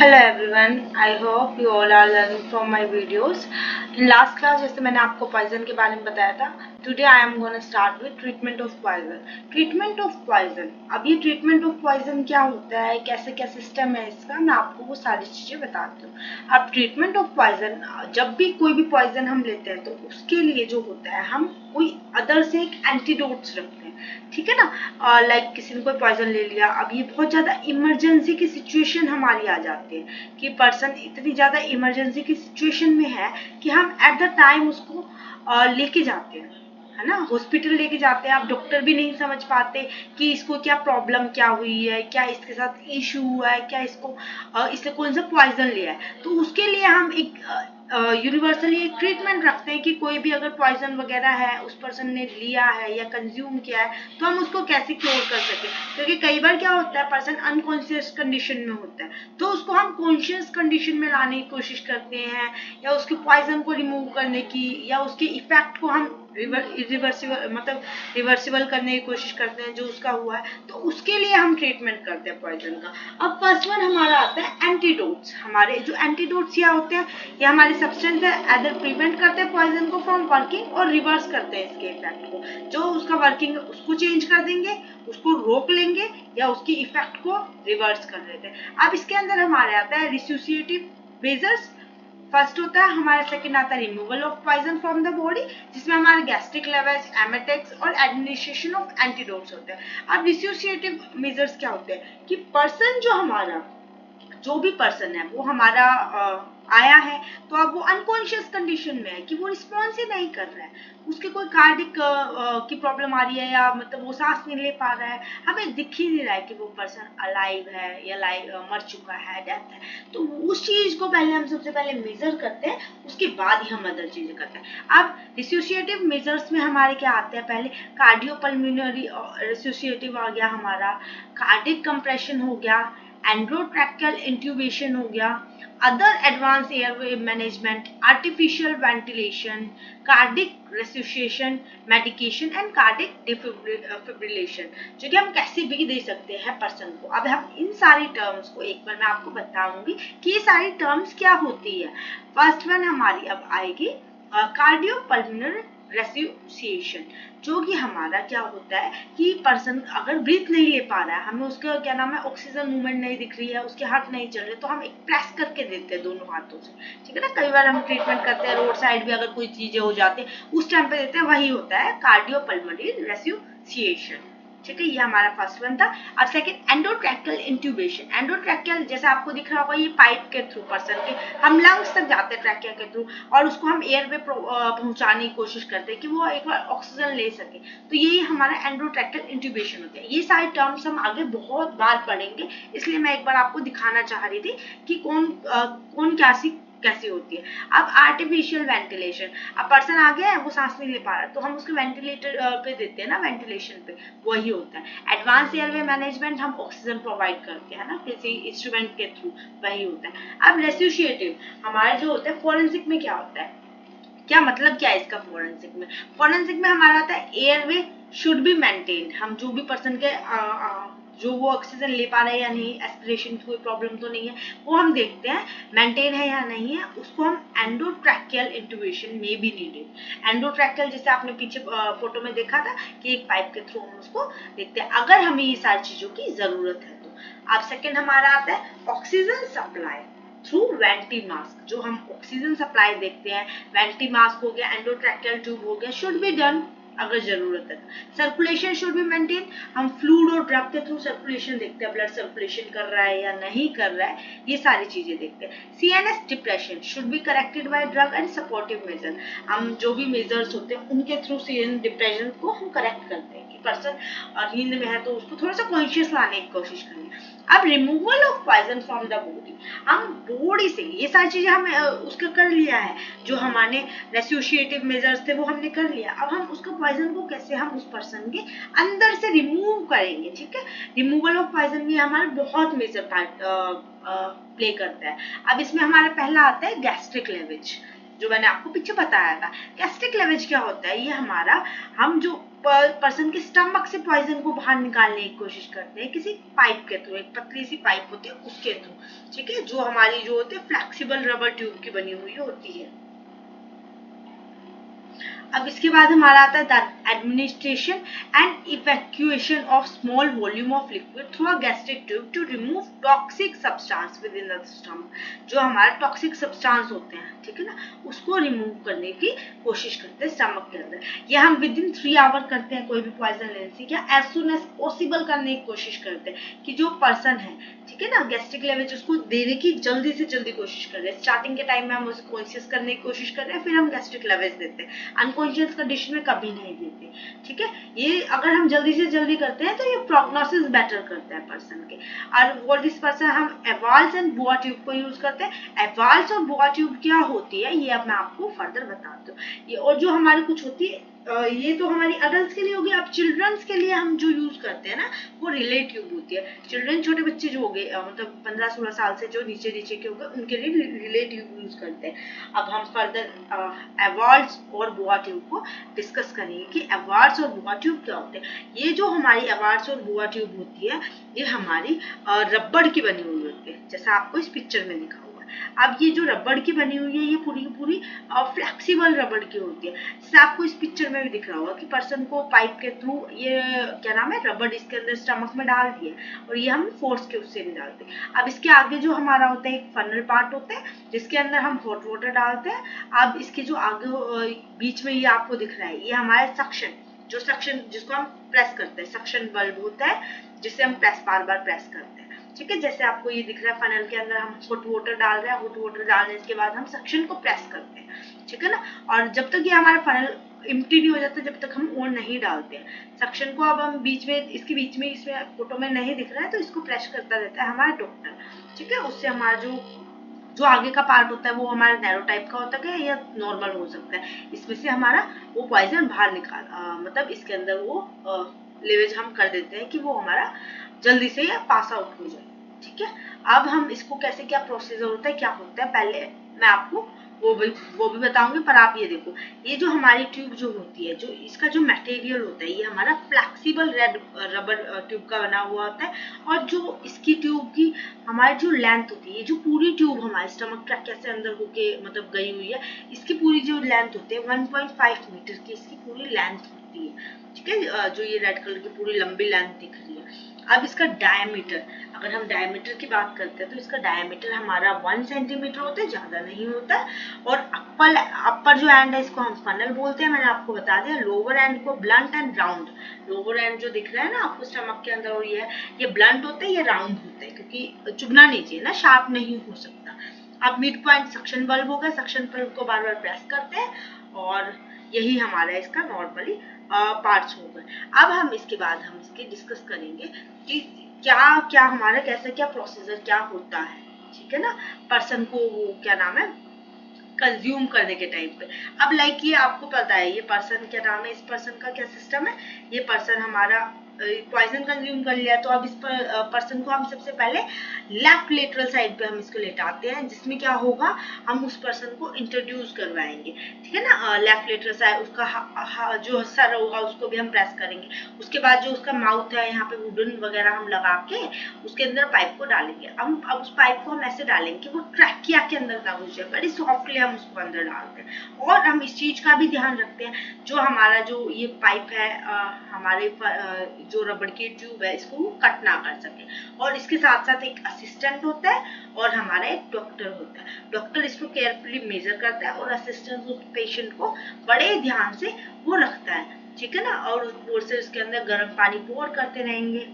Hello everyone, I hope you all are learning from my videos. In last class जैसे मैंने आपको poison के बारे में बताया था, today I am gonna start with treatment of poison. Treatment of poison. अब ये treatment of poison क्या होता है, कैसे क्या सिस्टम है इसका, मैं आपको वो सारी चीजें बताती हूँ. अब treatment of poison, जब भी कोई भी poison हम लेते हैं तो उसके लिए जो होता है हम कोई अदर से एक एंटीडोट्स रखते हैं, ठीक है ना. लाइक किसी ने कोई पॉइजन ले लिया, अब ये बहुत ज्यादा इमरजेंसी की सिचुएशन हमारी आ जाती है कि पर्सन इतनी ज्यादा इमरजेंसी की सिचुएशन में है कि हम एट द टाइम उसको लेके जाते हैं, है ना, हॉस्पिटल लेके जाते हैं. आप डॉक्टर भी नहीं समझ पाते कि इसको क्या प्रॉब्लम क्या हुई है, क्या इसके साथ इशू हुआ है, क्या इसको इसने कौन सा पॉइजन लिया है. तो उसके लिए हम एक यूनिवर्सली एक ट्रीटमेंट रखते हैं कि कोई भी अगर पॉइजन वगैरह है उस पर्सन ने लिया है या कंज्यूम किया है तो हम उसको कैसे क्योर कर सके. क्योंकि कई बार क्या होता है, पर्सन अनकॉन्शियस कंडीशन में होता है तो उसको हम कॉन्शियस कंडीशन में लाने की कोशिश करते हैं, या उसके पॉइजन को रिमूव करने की, या उसके इफेक्ट को हम रिवर्सिबल करने की कोशिश करते हैं जो उसका हुआ है. तो उसके लिए हम ट्रीटमेंट करते हैं पॉइजन का. अब फर्स्ट वन हमारा आता है एंटीडोट्स. हमारे जो एंटीडोट्स क्या होते हैं, ये हमारे सब्सटेंस है, एदर प्रिवेंट करते हैं पॉइजन को फ्रॉम वर्किंग और रिवर्स करते हैं इसके इफेक्ट को. जो उसका वर्किंग उसको चेंज कर देंगे, उसको रोक लेंगे, या उसकी इफेक्ट को रिवर्स कर देते हैं. अब इसके अंदर हमारे आता है रिसोसिएटिव मेजर्स. फर्स्ट होता है हमारा, सेकंड आता है removal of poison from the body, जिसमें हमारे गैस्ट्रिक लेवेज, एमेटेक्स और एडमिनिस्ट्रेशन ऑफ एंटीडोट्स होते हैं. अब डिसोसिएटिव मेजर्स क्या होते हैं कि पर्सन जो हमारा, जो भी पर्सन है वो हमारा आया है तो अब वो अनकॉन्शियस कंडीशन में है कि वो रिस्पॉन्स ही नहीं कर रहा है, उसके कोई कार्डिक की प्रॉब्लम आ रही है, या मतलब वो सांस नहीं ले पा रहा है, हमें दिख ही नहीं रहा है कि वो पर्सन अलाइव है या मर चुका है, डेथ है. तो उस चीज को पहले हम सबसे पहले मेजर करते हैं, उसके बाद ही हम अदर चीजें करते हैं. अब डिसोसिएटिव मेजर्स में हमारे क्या आते हैं, पहले कार्डियोपल्मोनरी डिसोसिएटिव आ गया हमारा, कार्डिक कंप्रेशन हो गया, एंड्रोट्रैकियल इंट्यूबेशन हो गया, other advance airway management, artificial ventilation, cardiac resuscitation, medication and cardiac defibrillation, जो कि हम कैसे भी दे सकते हैं पर्सन को. अब हम इन सारी टर्म्स को एक बार मैं आपको बताऊंगी कि ये सारी टर्म्स क्या होती है. फर्स्ट वन हमारी अब आएगी कार्डियोपल्मोनरी रेसुसिएशन, जो कि हमारा क्या होता है कि पर्सन अगर ब्रीथ नहीं ले पा रहा है, हमें उसका क्या नाम है, ऑक्सीजन मूवमेंट नहीं दिख रही है, उसके हाथ नहीं चल रहे, तो हम एक प्रेस करके देते हैं दोनों हाथों से, ठीक है ना. कई बार हम ट्रीटमेंट करते हैं रोड साइड भी, अगर कोई चीजें हो जाती है उस टाइम पे देते हैं, वही होता है कार्डियोपल्मोनरी रेसुसिएशन, ठीक है. ये हमारा फर्स्ट वन था. अब सेकंड एंडोट्रैकियल इंट्यूबेशन. एंडोट्रैकियल जैसे आपको दिख रहा होगा, ये पाइप के थ्रू पर्सन के हम लंग्स तक जाते हैं ट्रैकिया के थ्रू, और उसको हम एयर में पहुंचाने की कोशिश करते हैं कि वो एक बार ऑक्सीजन ले सके. तो यही हमारा एंडोट्रैकियल इंट्यूबेशन होता है. ये सारे टर्म्स हम आगे बहुत बार पढ़ेंगे, इसलिए मैं एक बार आपको दिखाना चाह रही थी कि कौन कैसी होती है. अब आर्टिफिशियल वेंटिलेशन. अब पर्सन आ गया है, वो सांस नहीं ले पा रहा, तो हम उसको वेंटिलेटर पे देते हैं ना, वेंटिलेशन पे, वही होता है. एडवांस एयरवे मैनेजमेंट, हम ऑक्सीजन प्रोवाइड करते हैं ना किसी इंस्ट्रूमेंट के थ्रू, वही होता है. अब रेसुसिएटिव हमारा जो होता है, फोरेंसिक में क्या होता है, क्या मतलब क्या है इसका. फोरेंसिक में हमारा आता है एयरवे शुड बी मेंटेन्ड. हम जो भी पर्सन के जो वो ऑक्सीजन ले पा रहे हैं या नहीं, एस्पिरेशन की कोई प्रॉब्लम तो नहीं है, वो हम देखते हैं मेंटेन है या नहीं है. उसको हम एंडोट्रैकियल इंट्यूबेशन में भी नीडेड. एंडोट्रैकियल जैसे आपने पीछे फोटो में देखा था कि एक पाइप के थ्रू हम उसको देखते हैं अगर हमें ये सारी चीजों की जरूरत है तो. अब सेकेंड हमारा आता है oxygen supply through vanity mask. जो हम ऑक्सीजन सप्लाई देखते हैं, वेंटी मास्क हो गया, एंडोट्रैकियल ट्यूब हो गया, शुड बी डन अगर जरूरत है. Circulation should be maintain. हम फ्लूइड और ड्रग के थ्रू सर्कुलेशन देखते हैं, ब्लड सर्कुलेशन कर रहा है या नहीं कर रहा है, ये सारी चीजें देखते हैं. CNS depression should be corrected by drug and supportive measure. हम जो भी मेजर्स होते हैं उनके थ्रू सीएनएस डिप्रेशन को हम करेक्ट करते हैं कि पर्सन नींद में है तो उसको थोड़ा सा कॉन्शियस लाने की कोशिश करें. अब removal of poison from the body. हम बॉडी से ये सारी चीजें हम उसका कर लिया है, जो हमारे रेसुसिएटिव मेजर्स थे वो हमने कर लिया. अब हम उसका पॉइजन को कैसे हम उस पर्सन के अंदर से रिमूव करेंगे, ठीक है. रिमूवल ऑफ पॉइजन भी हमारा बहुत मेजर पार्ट प्ले करता है. अब इसमें हमारा पहला आता है गैस्ट्रिक लेवेज. जो मैंने आपको पीछे बताया था। गैस्ट्रिक लेवेज क्या होता है, ये हमारा हम जो पर्सन के स्टमक से पॉइजन को बाहर निकालने की कोशिश करते हैं किसी पाइप के थ्रू, एक पतली सी पाइप होती है उसके थ्रू, ठीक है, जो हमारी जो होती है फ्लेक्सिबल रबर ट्यूब की बनी हुई होती है। अब इसके बाद हमारा आता है the administration and evacuation of small volume of liquid through a gastric tube to remove toxic substance within the stomach. जो हमारे टॉक्सिक सब्सटेंस होते हैं, ठीक है ना, उसको रिमूव करने की कोशिश करते हैं स्टमक के अंदर। ये हम विद इन 3 आवर करते हैं कोई भी पॉइजन लेने से, क्या एज सुन एज पॉसिबल करने की कोशिश करते हैं कि जो पर्सन है, ठीक है ना, गैस्ट्रिक लेवेज उसको देने की जल्दी से जल्दी कोशिश कर रहे हैं। स्टार्टिंग के टाइम में हम उसे कॉन्शियस करने की कोशिश कर रहे हैं, फिर हम गैस्ट्रिक लेवेज देते हैं, अनकॉन्शियस कंडीशन में कभी नहीं देते, ठीक है। ये अगर हम जल्दी से जल्दी करते हैं तो ये प्रोग्नोसिस बेटर करता है पर्सन के। और फॉर दिस पर्सन हम एवाल्स एंड बुआ ट्यूब को यूज करते हैं। एवाल्स और बुआ ट्यूब क्या होती है ये अब मैं आपको फर्दर बताती हूँ। ये और जो हमारी कुछ होती है ये तो हमारी अडल्ट के लिए होगी। अब चिल्ड्रंस के लिए हम जो यूज करते हैं ना वो रिले ट्यूब होती है। चिल्ड्रन छोटे बच्चे जो हो गए मतलब 15-16 साल से जो नीचे नीचे के हो गए उनके लिए रिले ट्यूब यूज करते हैं। अब हम फर्दर एवार्ड्स और बुआ ट्यूब को डिस्कस करेंगे कि एवार्ड्स और बुआ ट्यूब क्या होते हैं। ये जो हमारी एवार्ड्स और बुआ ट्यूब होती है ये हमारी रबड़ की बनी हुई होती है, जैसा आपको इस पिक्चर में दिखा। अब ये जो रबड़ की बनी हुई है ये पूरी की पूरी फ्लेक्सिबल रबड़ की होती है, जैसे आपको इस पिक्चर में भी दिख रहा होगा कि पर्सन को पाइप के थ्रू ये क्या नाम है रबड़ इसके अंदर स्टमक में डाल दिए और ये हम फोर्स के उससे नहीं डालते। अब इसके आगे जो हमारा होता है एक फनल पार्ट होता है जिसके अंदर हम हॉट वाटर डालते हैं। अब इसके जो आगे बीच में ये आपको दिख रहा है ये हमारा सक्शन, जो सक्शन जिसको हम प्रेस करते हैं, सक्शन बल्ब होता है जिससे हम बार बार प्रेस करते हैं, ठीक है। जैसे आपको ये दिख रहा है फनल के अंदर हम हॉट वाटर डाल रहे हैं, हॉट वाटर डालने के बाद हम सक्शन को प्रेस करते हैं, ठीक है ना। और जब तक ये हमारा फनल एम्प्टी नहीं हो जाता जब तक हम और नहीं डालते हैं सक्शन को। अब हम बीच में इसके बीच में इसमें फोटो में नहीं दिख रहा है तो इसको प्रेस करता रहता है हमारा डॉक्टर, ठीक है। उससे हमारा जो आगे का पार्ट होता है वो हमारा नैरो टाइप का होता है या नॉर्मल हो सकता है, इसमें से हमारा वो पॉइजन बाहर निकाल मतलब इसके अंदर वो लेवेज हम कर देते हैं कि वो हमारा जल्दी से या पास आउट हो जाए, ठीक है। अब हम इसको कैसे क्या प्रोसीजर होता है क्या होता है पहले मैं आपको वो भी बताऊंगी, पर आप ये देखो ये जो हमारी ट्यूब जो होती है जो इसका जो मटेरियल होता है ये हमारा फ्लेक्सिबल रेड रबर ट्यूब का बना हुआ होता है। और जो इसकी ट्यूब की हमारी जो लेंथ होती है, ये जो पूरी ट्यूब हमारे स्टमक ट्रैक से अंदर होके मतलब गई हुई है, इसकी पूरी जो लेंथ होती है 1.5 मीटर की इसकी पूरी लेंथ होती है, ठीक है। जो ये रेड कलर की पूरी लंबी लेंथ दिख रही है। अब इसका डायमीटर, अगर हम डायमीटर की बात करते हैं तो इसका डायमीटर हमारा 1 सेंटीमीटर होता है, ज्यादा नहीं होता। और अपर जो एंड है इसको हम फनल बोलते हैं, मैंने आपको बता दिया। लोअर एंड को blunt and round, lower and जो दिख रहा है ना आपको स्टमक के अंदर और ये ब्लंट होते हैं, ये राउंड होते हैं क्योंकि चुभना नहीं चाहिए ना, शार्प नहीं हो सकता। अब मिड पॉइंट सक्शन बल्ब हो गया, सक्शन बल्ब को बार बार प्रेस करते हैं और यही हमारा इसका नॉर्मली पार्ट्स हो गए। अब हम इसके बाद हम इसके डिस्कस करेंगे कि क्या क्या हमारा कैसे क्या प्रोसीजर क्या होता है, ठीक है ना, पर्सन को वो क्या नाम है कंज्यूम करने के टाइम पे। अब लाइक ये आपको पता है ये पर्सन क्या नाम है, इस पर्सन का क्या सिस्टम है। ये पर्सन हमारा पॉइजन कंज्यूम कर लिया तो अब इस पर्सन को हम सबसे पहले लेफ्ट लेटरल साइड पे हम इसको लेटाते हैं, जिसमें क्या होगा हम उस पर्सन को इंट्रोड्यूस करवाएंगे, ठीक है ना। लेफ्ट लेटरल साइड उसका जो सर होगा उसको भी हम प्रेस करेंगे। उसके बाद जो उसका माउथ है यहाँ पे वुडन वगैरह हम लगा के उसके अंदर पाइप को डालेंगे। अब उस पाइप को हम ऐसे डालेंगे कि वो ट्रैकिया के अंदर ना घुस जाए, बड़ी सॉफ्टली हम उसको अंदर डालते हैं। और हम इस चीज का भी ध्यान रखते हैं जो हमारा जो ये पाइप है हमारे जो रबड़ की ट्यूब है इसको वो कट ना कर सके। और इसके साथ साथ एक असिस्टेंट होता है और हमारा एक डॉक्टर होता है। डॉक्टर इसको केयरफुली मेजर करता है और असिस्टेंट उस पेशेंट को बड़े ध्यान से वो रखता है, ठीक है ना। और ऊपर से इसके अंदर गर्म पानी पोर करते रहेंगे।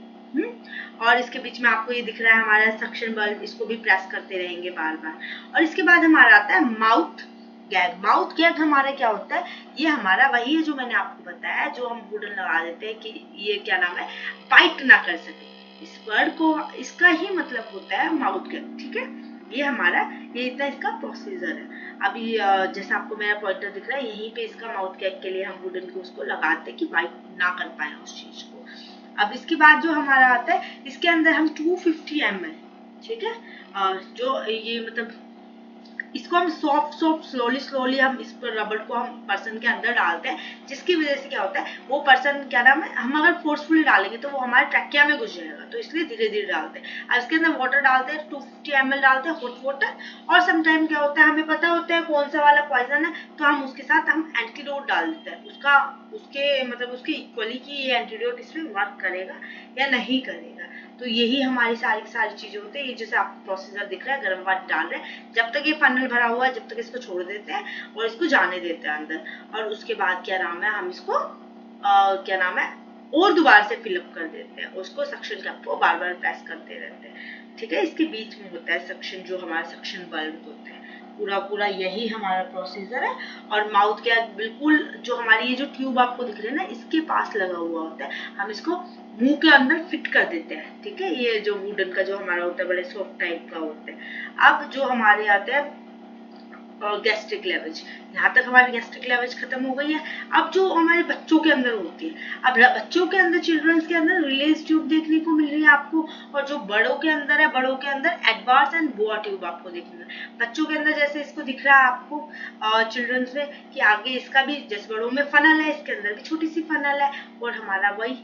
और इसके बीच में आपको ये दिख रहा है हमारा सक्शन बल्ब, इसको भी प्रेस करते रहेंगे बार बार। और इसके बाद हमारा आता है माउथ गैग। माउथ गैग हमारा क्या होता है, ये हमारा वही है जो मैंने आपको बताया जो हम वुडन लगा देते हैं कि ये क्या नाम है बाइट ना कर सके इस वर्ड को, इसका ही मतलब होता है माउथ गैग, ठीक है। ये हमारा ये इतना इसका प्रोसीजर है। अभी जैसा आपको मेरा पॉइंटर दिख रहा है यहीं पे इसका माउथ गैग के लिए हम वुडन को उसको लगाते हैं कि बाइट ना कर पाए उस चीज को। अब इसके बाद जो हमारा आता है इसके अंदर हम 250 ml, ठीक है, जो ये मतलब इसको हम सॉफ्ट स्लोली हम इस पर रबड़ को हम पर्सन के अंदर डालते हैं, जिसकी वजह से क्या होता है वो पर्सन क्या नाम है, हम अगर फोर्सफुली डालेंगे तो वो हमारे ट्रैकिया में घुस जाएगा, तो इसलिए धीरे धीरे डालते हैं। अब इसके अंदर वाटर डालते हैं, 250 ml डालते हैं हॉट वाटर, और समटाइम क्या होता है हमें पता होता है कौन सा वाला पॉइजन है, तो हम उसके साथ हम एंटीडोट डाल देते हैं, उसके मतलब उसके इक्वली कि ये एंटीडोट इसमें वर्क करेगा या नहीं करेगा। तो यही हमारी सारी की सारी चीजें होती है। ये जैसे आपको प्रोसीजर दिख रहा है, गर्म पानी डाल रहे हैं, जब तक ये फनल भरा हुआ है जब तक इसको छोड़ देते हैं और इसको जाने देते हैं अंदर, और उसके बाद क्या नाम है हम इसको क्या नाम है और दोबारा से फिलअप कर देते हैं, उसको सक्शन कप को बार बार प्रेस करते रहते हैं। ठीक है, इसके बीच में होता है सक्शन, जो हमारा सक्शन बल्ब होते हैं। पूरा यही हमारा प्रोसीजर है। और माउथ के बिल्कुल जो हमारी ये जो ट्यूब आपको दिख रही है ना, इसके पास लगा हुआ होता है, हम इसको मुंह के अंदर फिट कर देते हैं। ठीक है, ये जो वुडन का जो हमारा होता है बड़े सॉफ्ट टाइप का होता है। अब जो हमारे आते हैं गैस्ट्रिक लेवेज, यहाँ तक हमारी गैस्ट्रिक लेवेज खत्म हो गई है। अब जो हमारे बच्चों के अंदर होती है, अब बच्चों के अंदर चिल्ड्रंस के अंदर रिलीज ट्यूब देखने को मिल रही है आपको, और जो बड़ों के अंदर है, बड़ों के अंदर एडवांस एंड बोआ ट्यूब आपको देखने में। बच्चों के अंदर जैसे इसको दिख रहा है आपको चिल्ड्रंस में कि आगे इसका भी जैसे बड़ों में फनल है, इसके अंदर भी छोटी सी फनल है, और हमारा वही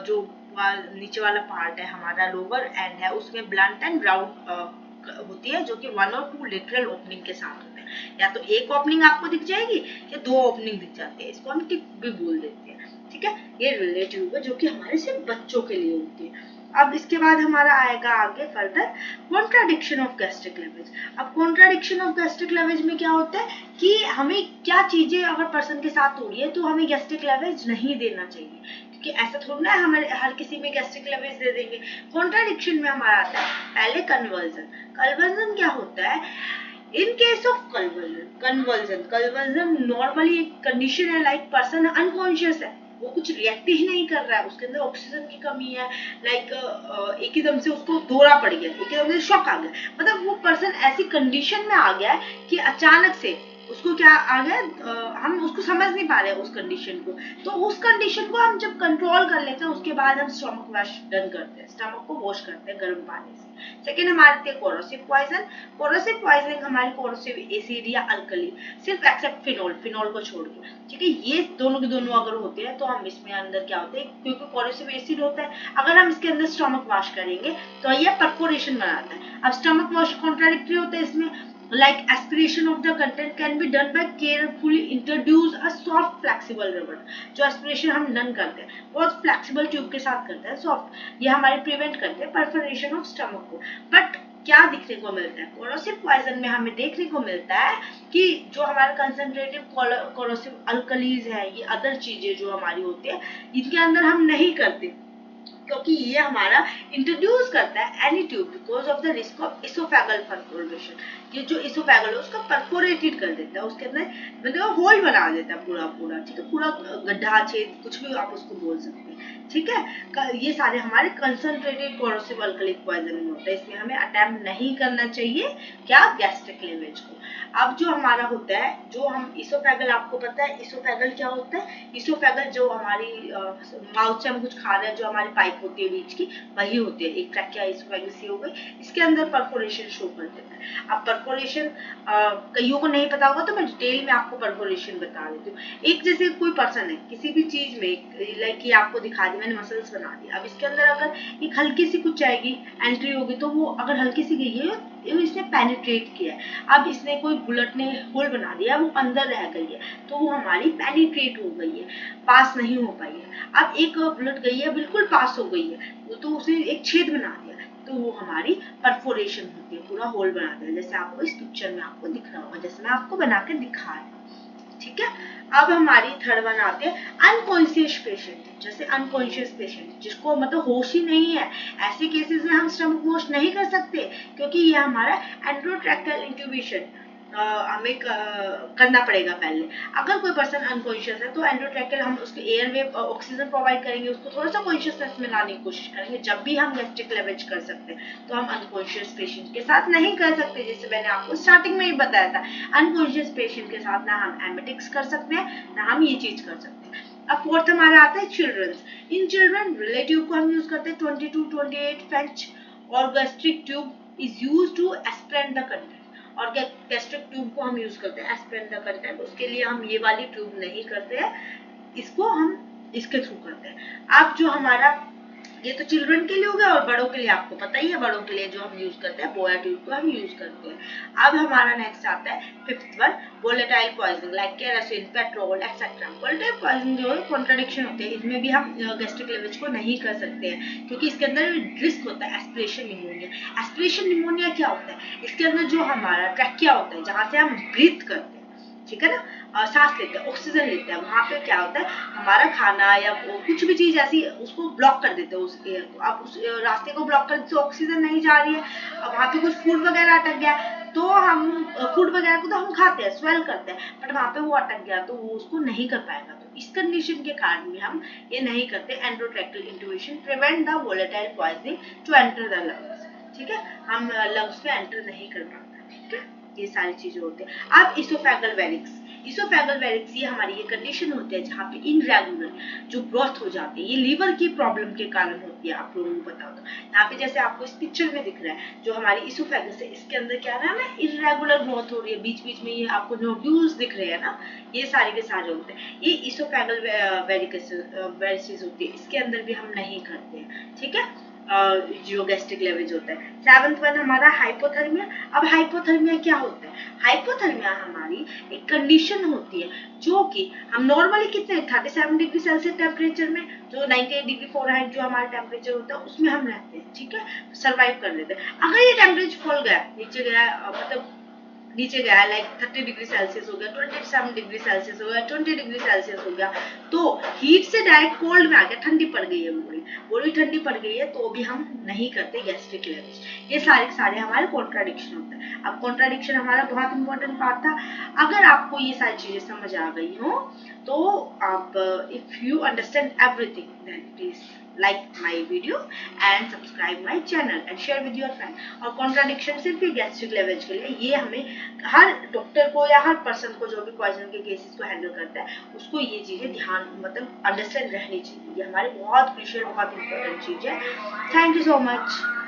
जो नीचे वाला पार्ट है हमारा लोअर एंड है, उसमें ब्लंट एंड राउंड होती है, जो कि 1 और 2 लिटरल ओपनिंग के साथ होते हैं। या तो एक ओपनिंग आपको दिख जाएगी या 2 ओपनिंग दिख जाती है, इसको हम टिप भी बोल देते हैं। ठीक है, ये रिलेटिव है जो कि हमारे सिर्फ बच्चों के लिए होती है। अब इसके बाद हमारा आएगा आगे further contradiction of gastric lavage. अब कॉन्ट्राडिक्शन ऑफ गैस्ट्रिक लेवेज में क्या होता है कि हमें क्या चीजें अगर पर्सन के साथ हो रही है तो हमें गैस्ट्रिक लेवेज नहीं देना चाहिए, कि ऐसा थोड़ा ना हमारे हर किसी में गैस्ट्रिक लेवेज दे देंगे। कॉन्ट्राडिक्शन में हमारा आता है पहले कन्वर्जन। कन्वर्जन क्या होता है, in case of conversion normally एक कंडीशन है, लाइक पर्सन अनकॉन्शियस है, वो कुछ रिएक्ट ही नहीं कर रहा है, उसके अंदर ऑक्सीजन की कमी है, लाइक एक एकदम से उसको दौरा पड़ गया, एक एकदम से शॉक आ गया, मतलब वो पर्सन ऐसी कंडीशन में आ गया है कि अचानक से उसको क्या आ गया, हम उसको समझ नहीं पा रहे उस कंडीशन को। तो उस कंडीशन को हम जब कंट्रोल कर लेते हैं उसके बाद हम स्टमक वॉश डन करते हैं, स्टमक को वॉश करते हैं गर्म पानी से। सेकेंड हमारे थे कोरोसिव पॉइजन। कोरोसिव पॉइजनिंग हमारी कोरोसिव एसिड या अल्कली, सिर्फ एक्सेप्ट फिनॉल को छोड़ के। ठीक है, ये दोनों के दोनों अगर होते हैं तो हम इसमें अंदर क्या होते हैं, क्योंकि कोरोसिव एसिड होता है, अगर हम इसके अंदर स्टमक वॉश करेंगे तो ये परफोरेशन बनाता है। अब स्टमक वॉश कॉन्ट्राडिक्टरी होता है इसमें, like aspiration of the content can be done by carefully introduce a soft flexible rubber। जो एस्पिरेशन हम डन करते हैं बहुत फ्लेक्सिबल ट्यूब के साथ करते हैं, सॉफ्ट, ये हमारे प्रिवेंट करते हैं परफोरेशन ऑफ स्टमक को। बट क्या दिखने को मिलता है कोरोसिव पॉइजन में, हमें देखने को मिलता है कि जो हमारे कंसंट्रेटिव कोरोसिव अल्कलीज है, ये अदर चीजें जो हमारी होती है इनके अंदर हम नहीं करते, क्योंकि ये हमारा इंट्रोड्यूस करता है any tube because of the risk of oesophageal perforation. ये जो इसोफेगल है उसको परफोरेटेड कर देता है, उसके अंदर मतलब होल बना देता है पूरा। ठीक है, पूरा गड्ढा छेद कुछ भी आप उसको बोल सकते हैं। ठीक है, ये सारे हमारे कंसंट्रेटेड कोरोसिव अल्कलिक पॉइजन में होता है, इसमें हमें अटेम्प्ट नहीं करना चाहिए क्या, गैस्ट्रिक लेवेज को। अब जो हमारा होता है, जो हम इसोफेगल, आपको पता है इसोफेगल क्या होता है, इसोफेगल जो हमारी माउथ से हम कुछ खा रहे हैं, जो हमारी पाइप होती है बीच की, वही होती है, एक ट्रैकिया इसोफेगस हो गई, इसके अंदर परफोरेशन शो कर देता है। अब परफोरेशन कईयों को नहीं पता होगा तो मैं डिटेल में आपको परफोरेशन बता देती हूँ। एक जैसे कोई पर्सन है किसी भी चीज में, लाइक ये आपको दिखा दी मैंने, मसल्स बना दी, अब इसके अंदर अगर एक हल्की सी कुछ आएगी एंट्री होगी, तो वो अगर हल्की सी गई है इसने पेनिट्रेट किया है, अब इसने कोई बुलेट ने होल बना दिया, वो अंदर रह गई है, तो वो हमारी पेनिट्रेट हो गई है, पास नहीं हो पाई है। अब एक बुलेट गई है बिल्कुल पास हो गई है, तो उसने एक छेद बना दिया, तो वो हमारी परफोरेशन होती है, पूरा होल बना दिया, जैसे आपको इस पिक्चर में आपको दिख रहा होगा, जैसे मैं आपको बना के दिखा रही हूँ। ठीक है, अब हमारी थर्ड वन आती है अनकॉन्शियस पेशेंट। जैसे अनकॉन्शियस पेशेंट जिसको मतलब होश ही नहीं है, ऐसे केसेस में हम स्टमक वॉश नहीं कर सकते, क्योंकि ये हमारा एंडोट्रैक्टल इंट्यूबेशन हमें करना पड़ेगा पहले। अगर कोई पर्सन अनकॉन्शियस है तो एंडोट्रैक्टल हम उसको एयरवे ऑक्सीजन प्रोवाइड करेंगे, उसको थोड़ा सा कॉन्शियसनेस में लाने की कोशिश करेंगे, जब भी हम गैस्ट्रिक लेवेज कर सकते हैं। तो हम अनकॉन्शियस पेशेंट के साथ नहीं कर सकते, जैसे मैंने आपको स्टार्टिंग में ही बताया था, अनकॉन्शियस पेशेंट के साथ ना हम एमेटिक्स कर सकते हैं ना हम ये चीज कर सकते हैं। अब फोर्थ हमारा आता है चिल्ड्रंस। इन चिल्ड्रन रिलेटिव को हम यूज करते हैं 22-28 फ्रेंच और gastric tube is use to expand the content. और गैस्ट्रिक ट्यूब को हम यूज करते हैं एज पर द कंटेंट, उसके लिए हम ये वाली ट्यूब नहीं करते हैं, इसको हम इसके थ्रू करते हैं। अब जो हमारा ये तो चिल्ड्रन के लिए हो गया, और बड़ों के लिए आपको पता ही है, बड़ों के लिए जो हम यूज करते हैं बोया ट्यूब को हम यूज करते हैं। अब हमारा नेक्स्ट आता है fifth one, volatile poisoning like kerosene, petrol etcetera. Volatile poisoning जो है कॉन्ट्राडिक्शन होते हैं, इसमें भी हम गैस्ट्रिक क्लेवेज को नहीं कर सकते हैं, क्योंकि इसके अंदर रिस्क होता है एस्पिरेशन निमोनिया। एस्पिरेशन निमोनिया क्या होता है, इसके अंदर जो हमारा ट्रैकिया होता है जहाँ से हम ब्रीथ करते हैं, ठीक है ना, सांस लेते हैं, ऑक्सीजन लेते हैं, वहां पे क्या होता है हमारा खाना या कुछ भी चीज ऐसी उसको ब्लॉक कर देते हैं, उस एयर को। अब उस रास्ते को ब्लॉक कर देते, ऑक्सीजन नहीं जा रही है, अब वहां पे कुछ फूड वगैरह अटक गया, तो हम फूड वगैरह को तो हम खाते हैं, स्वेल करते हैं, बट वहां पे वो अटक गया तो वो उसको नहीं कर पाएगा। तो इस कंडीशन के कारण भी हम ये नहीं करते endotracheal intubation, prevent the volatile poisoning to enter the lungs, ठीक है, हम लंग्स में एंटर नहीं कर पाते, ठीक है, ये सारी चीजें होती है। अब इसोफेगल वेरिक्स, इसोफेगल वेरिक्स ये हमारी ये कंडीशन होती है जहाँ पे इनरेगुलर जो ग्रोथ हो जाती है, ये लीवर की प्रॉब्लम के कारण होती है, आप लोगों को पता होगा। यहाँ पे जैसे आपको इस पिक्चर में दिख रहा है जो हमारी इसोफेगस है, इसके अंदर क्या नाम है, इनरेगुलर ग्रोथ हो रही है, बीच बीच में ये आपको नोड्यूल्स दिख रहे हैं ना, ये सारे के सारे होते हैं, ये इसोफेगल वेरिसेस होती है, इसके अंदर भी हम नहीं करते हैं, ठीक है, जो गैस्ट्रिक लेवरेज होता है। सेवंथ वन हमारा हाइपोथर्मिया। अब हाइपोथर्मिया क्या होता है, हाइपोथर्मिया हमारी एक कंडीशन होती है जो कि हम नॉर्मली कितने 37 डिग्री सेल्सियस टेम्परेचर में, जो 98 डिग्री फ़ारेनहाइट जो हमारा टेम्परेचर होता है उसमें हम रहते हैं, ठीक है, सर्वाइव कर लेते हैं। अगर ये टेम्परेचर फॉल गया, नीचे गया, मतलब नीचे गया, लाइक 30 डिग्री सेल्सियस हो गया, 27 डिग्री सेल्सियस हो गया, 20 डिग्री सेल्सियस हो गया, तो हीट से डायरेक्ट कोल्ड में आ गया, ठंडी पड़ गई है बॉडी ठंडी पड़ गई है, तो भी हम नहीं करते गैस्ट्रिक लेवरेज। ये सारे सारे हमारे कॉन्ट्राडिक्शन होते हैं। अब कॉन्ट्राडिक्शन हमारा बहुत इंपॉर्टेंट पार्ट था। अगर आपको ये सारी चीजें समझ आ गई हो तो आप, if you understand everything, then please like my video and subscribe my channel and share with your friend। और कॉन्ट्राडिक्शन सिर्फ गैस्ट्रिक लेवरेज के लिए, ये हमें हर डॉक्टर को या हर पर्सन को जो भी पॉइजन के केसेस को हैंडल करता है उसको ये चीजें ध्यान, मतलब अंडरस्टैंड रहनी चाहिए, ये हमारी बहुत क्रूशियल बहुत इंपॉर्टेंट चीज है। Thank you so much.